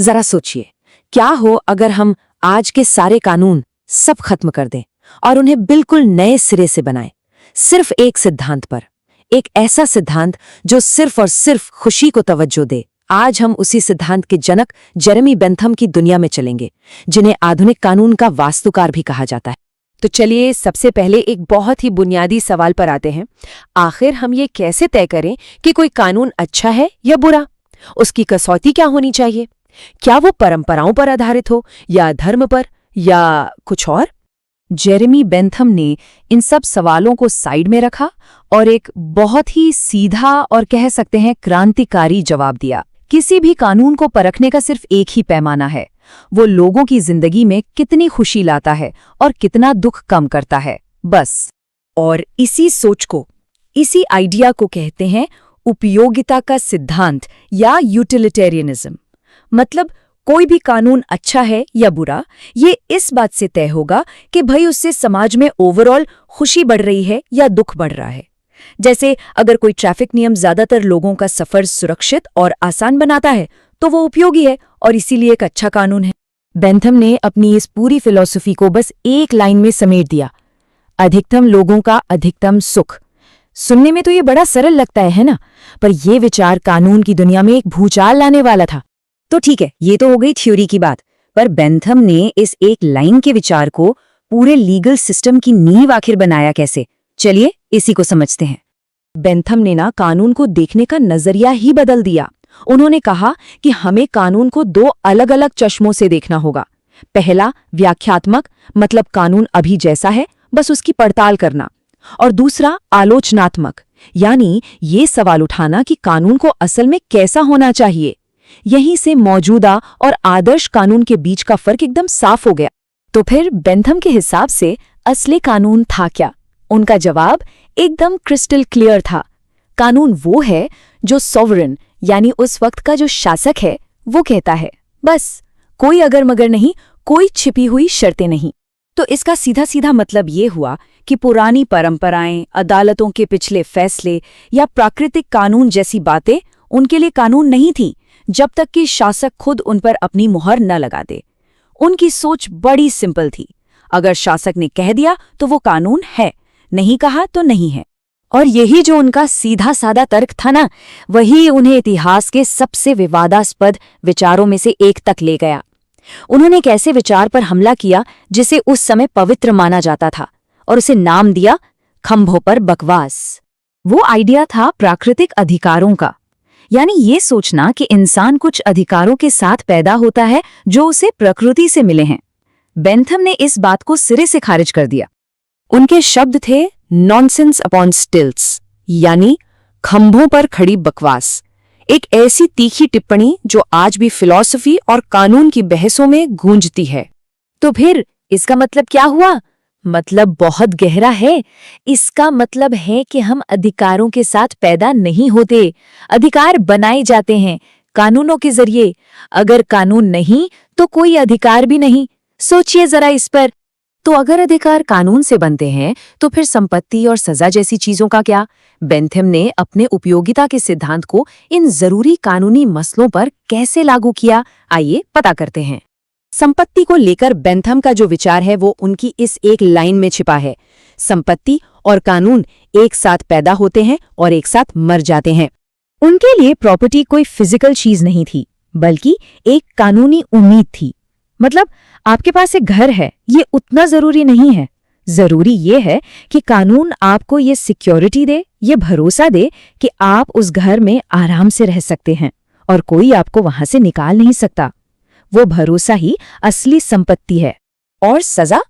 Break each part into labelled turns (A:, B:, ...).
A: जरा सोचिए, क्या हो अगर हम आज के सारे कानून सब खत्म कर दें और उन्हें बिल्कुल नए सिरे से बनाएं, सिर्फ एक सिद्धांत पर, एक ऐसा सिद्धांत जो सिर्फ और सिर्फ खुशी को तवज्जो दे। आज हम उसी सिद्धांत के जनक जेरेमी बेंथम की दुनिया में चलेंगे, जिन्हें आधुनिक कानून का वास्तुकार भी कहा जाता है।
B: तो चलिए सबसे पहले एक बहुत ही बुनियादी सवाल पर आते हैं। आखिर हम ये कैसे तय करें कि कोई कानून अच्छा है या बुरा? उसकी कसौटी क्या होनी चाहिए? क्या वो परंपराओं पर आधारित हो या धर्म पर या कुछ और?
A: जेरेमी बेंथम ने इन सब सवालों को साइड में रखा और एक बहुत ही सीधा और कह सकते हैं क्रांतिकारी जवाब दिया। किसी भी कानून को परखने का सिर्फ एक ही पैमाना है, वो लोगों की जिंदगी में कितनी खुशी लाता है और कितना दुख कम करता है, बस।
B: और इसी सोच को, इसी आइडिया को कहते हैं उपयोगिता का सिद्धांत या यूटिलिटेरियनिज्म। मतलब कोई भी कानून अच्छा है या बुरा, ये इस बात से तय होगा कि भाई उससे समाज में ओवरऑल खुशी बढ़ रही है या दुख बढ़ रहा है। जैसे अगर कोई ट्रैफिक नियम ज्यादातर लोगों का सफर सुरक्षित और आसान बनाता है तो वो उपयोगी है और इसीलिए एक अच्छा कानून है।
A: बेंथम ने अपनी इस पूरी फिलॉसफी को बस एक लाइन में समेट दिया, अधिकतम लोगों का अधिकतम सुख। सुनने में तो ये बड़ा सरल लगता है ना? पर ये विचार कानून की दुनिया में एक भूचाल लाने वाला था। तो ठीक है, ये तो हो गई थ्योरी की बात, पर बेंथम ने इस एक लाइन के विचार को पूरे लीगल सिस्टम की नींव आखिर बनाया कैसे? चलिए इसी को समझते हैं। बेंथम ने ना कानून को देखने का नजरिया ही बदल दिया। उन्होंने कहा कि हमें कानून को दो अलग अलग चश्मों से देखना होगा। पहला व्याख्यात्मक, मतलब कानून अभी जैसा है बस उसकी पड़ताल करना, और दूसरा आलोचनात्मक, यानी ये सवाल उठाना कि कानून को असल में कैसा होना चाहिए। यहीं से मौजूदा और आदर्श कानून के बीच का फर्क एकदम साफ हो गया। तो फिर बेंथम के हिसाब से असली कानून था क्या? उनका जवाब एकदम क्रिस्टल क्लियर था। कानून वो है जो सॉवरेन, यानी उस वक्त का जो शासक है, वो कहता है, बस। कोई अगर मगर नहीं, कोई छिपी हुई शर्तें नहीं। तो इसका सीधा सीधा मतलब ये हुआ कि पुरानी परंपराएं, अदालतों के पिछले फैसले या प्राकृतिक कानून जैसी बातें उनके लिए कानून नहीं थी, जब तक कि शासक खुद उन पर अपनी मुहर न लगा दे। उनकी सोच बड़ी सिंपल थी, अगर शासक ने कह दिया तो वो कानून है, नहीं कहा तो नहीं है। और यही जो उनका सीधा साधा तर्क था ना, वही उन्हें इतिहास के सबसे विवादास्पद विचारों में से एक तक ले गया। उन्होंने एक ऐसे विचार पर हमला किया जिसे उस समय पवित्र माना जाता था, और उसे नाम दिया खंभों पर बकवास। वो आइडिया था प्राकृतिक अधिकारों का, यानी ये सोचना कि इंसान कुछ अधिकारों के साथ पैदा होता है जो उसे प्रकृति से मिले हैं। बेंथम ने इस बात को सिरे से खारिज कर दिया। उनके शब्द थे नॉनसेंस अपॉन स्टिल्ट्स, यानी खंभों पर खड़ी बकवास। एक ऐसी तीखी टिप्पणी जो आज भी फिलॉसफी और कानून की बहसों में गूंजती है। तो फिर इसका मतलब क्या हुआ? मतलब बहुत गहरा है। इसका मतलब है कि हम अधिकारों के साथ पैदा नहीं होते, अधिकार बनाए जाते हैं कानूनों के जरिए। अगर कानून नहीं तो कोई अधिकार भी नहीं। सोचिए जरा इस पर। तो अगर अधिकार कानून से बनते हैं तो फिर संपत्ति और सजा जैसी चीजों का क्या? बेंथम ने अपने उपयोगिता के सिद्धांत को इन जरूरी कानूनी मसलों पर कैसे लागू किया, आइए पता करते हैं। संपत्ति को लेकर बेंथम का जो विचार है वो उनकी इस एक लाइन में छिपा है। संपत्ति और कानून एक साथ पैदा होते हैं और एक साथ मर जाते हैं। उनके लिए प्रॉपर्टी कोई फिजिकल चीज नहीं थी, बल्कि एक कानूनी उम्मीद थी। मतलब आपके पास एक घर है, ये उतना जरूरी नहीं है। जरूरी ये है कि कानून आपको ये सिक्योरिटी दे, ये भरोसा दे कि आप उस घर में आराम से रह सकते हैं और कोई आपको वहां से निकाल नहीं सकता। वो भरोसा ही असली संपत्ति है। और सजा?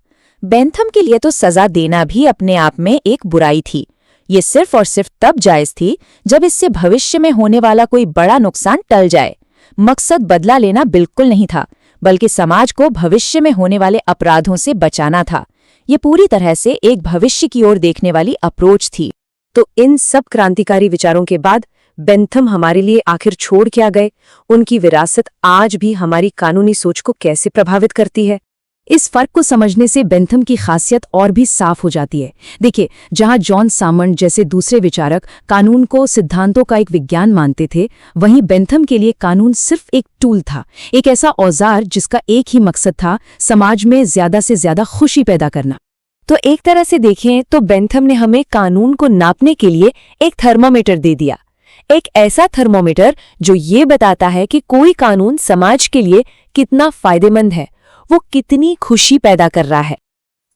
A: बेंथम के लिए तो सजा देना भी अपने आप में एक बुराई थी। ये सिर्फ और सिर्फ तब जायज थी जब इससे भविष्य में होने वाला कोई बड़ा नुकसान टल जाए। मकसद बदला लेना बिल्कुल नहीं था, बल्कि समाज को भविष्य में होने वाले अपराधों से बचाना था। ये पूरी तरह से एक भविष्य की ओर देखने वाली अप्रोच थी। तो इन सब क्रांतिकारी विचारों के बाद बेंथम हमारे लिए आखिर छोड़ क्या गए? उनकी विरासत आज भी हमारी कानूनी सोच को कैसे प्रभावित करती है?
B: इस फर्क को समझने से बेंथम की खासियत और भी साफ हो जाती है। देखिए, जहां जॉन सामंड जैसे दूसरे विचारक कानून को सिद्धांतों का एक विज्ञान मानते थे, वहीं बेंथम के लिए कानून सिर्फ एक टूल था, एक ऐसा औजार जिसका एक ही मकसद था, समाज में ज्यादा से ज्यादा खुशी पैदा करना। तो एक तरह से देखें तो बेंथम ने हमें कानून को नापने के लिए एक थर्मोमीटर दे दिया, एक ऐसा थर्मोमीटर जो ये बताता है कि कोई कानून समाज के लिए कितना फायदेमंद है, वो कितनी खुशी पैदा कर रहा है।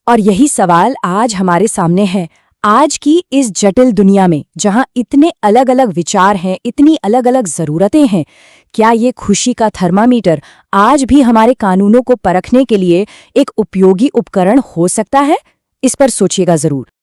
B: और यही सवाल आज हमारे सामने है। आज की इस जटिल दुनिया में जहां इतने अलग अलग विचार हैं, इतनी अलग अलग जरूरतें हैं, क्या ये खुशी का थर्मामीटर आज भी हमारे कानूनों को परखने के लिए एक उपयोगी उपकरण हो सकता है? इस पर सोचिएगा जरूर।